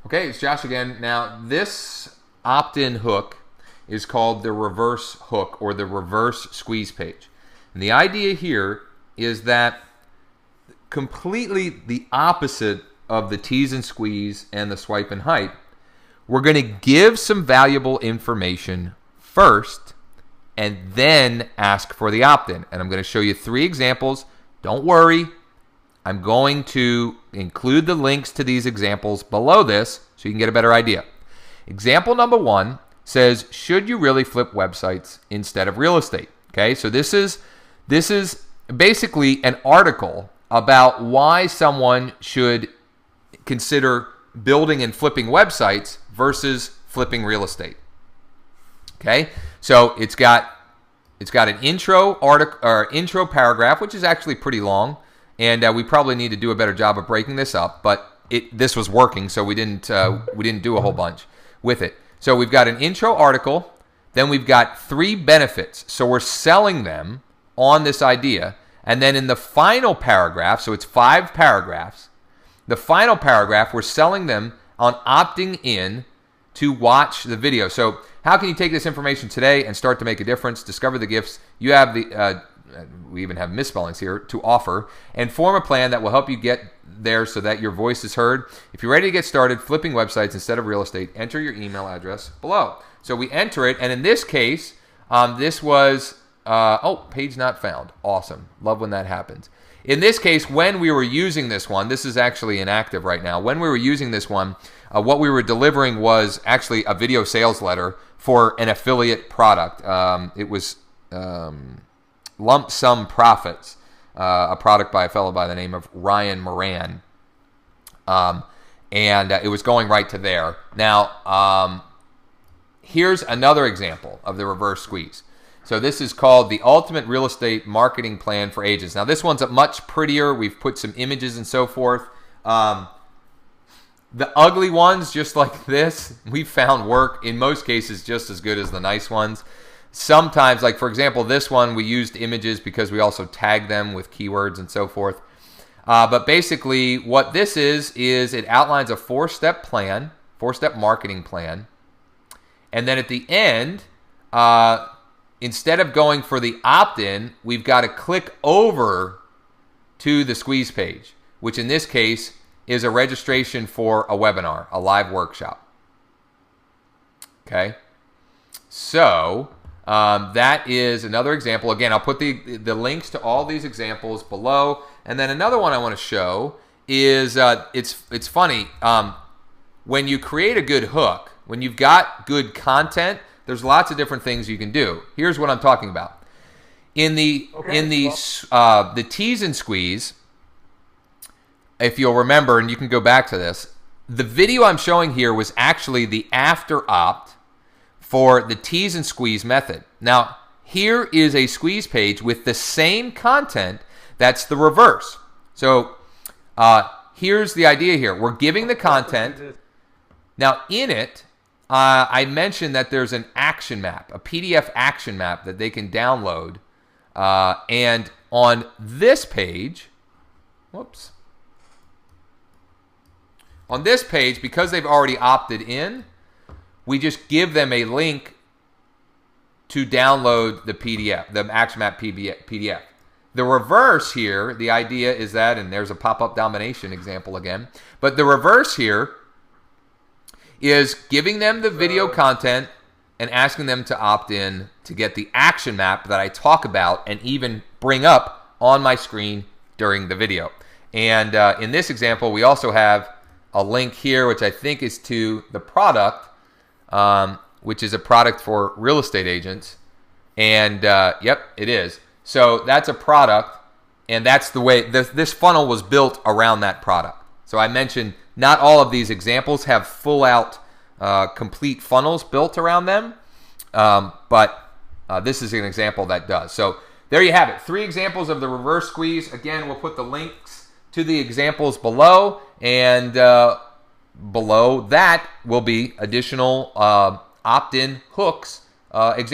Okay, it's Josh again. Now, this opt-in hook is called the reverse hook or the reverse squeeze page. And the idea here is that completely the opposite of the tease and squeeze and the swipe and height, we're going to give some valuable information first and then ask for the opt-in. And I'm going to show you 3 examples. Don't worry. I'm going to include the links to these examples below this so you can get a better idea. Example number 1 says, should you really flip websites instead of real estate? Okay, so this is basically an article about why someone should consider building and flipping websites versus flipping real estate. Okay, so it's got an intro article or intro paragraph, which is actually pretty long. And we probably need to do a better job of breaking this up, but this was working, so we didn't do a whole bunch with it. So we've got an intro article, then we've got 3 benefits. So we're selling them on this idea, and then in the final paragraph, so it's 5 paragraphs, the final paragraph, we're selling them on opting in to watch the video. So how can you take this information today and start to make a difference? Discover the gifts you have we even have misspellings here, to offer, and form a plan that will help you get there so that your voice is heard. If you're ready to get started flipping websites instead of real estate, enter your email address below. So we enter it, and in this case, this was, page not found. Awesome. Love when that happens. In this case, when we were using this one, this is actually inactive right now. When we were using this one, what we were delivering was actually a video sales letter for an affiliate product. It was Lump Sum Profits, a product by a fellow by the name of Ryan Moran. And it was going right to there. Now, here's another example of the reverse squeeze. So this is called the Ultimate Real Estate Marketing Plan for Agents. Now, this one's much prettier. We've put some images and so forth. The ugly ones, just like this, we found work in most cases just as good as the nice ones. Sometimes, like for example, this one, we used images because we also tagged them with keywords and so forth. But basically, what this is it outlines a 4-step plan, 4-step marketing plan. And then at the end, instead of going for the opt-in, we've got to click over to the squeeze page, which in this case is a registration for a webinar, a live workshop. Okay, so that is another example. Again, I'll put the links to all these examples below. And then another one I want to show is it's funny. When you create a good hook, when you've got good content, there's lots of different things you can do. Here's what I'm talking about. In the tease and squeeze, if you'll remember, and you can go back to this, the video I'm showing here was actually the after opt for the tease and squeeze method. Now, here is a squeeze page with the same content. That's the reverse. So here's the idea here. We're giving the content. Now, in it, I mentioned that there's an action map, a PDF action map that they can download. And on this page, on this page, because they've already opted in, we just give them a link to download the PDF, the action map PDF. The reverse here, the idea is that, and there's a pop-up domination example again, but the reverse here is giving them the video content and asking them to opt in to get the action map that I talk about and even bring up on my screen during the video. And in this example, we also have a link here, which I think is to the product, which is a product for real estate agents. And yep, it is. So that's a product, and that's the way this funnel was built around that product. So I mentioned not all of these examples have full out complete funnels built around them, but this is an example that does. So there you have it. 3 examples of the reverse squeeze. Again, we'll put the links to the examples below, and below that will be additional opt-in hooks examples.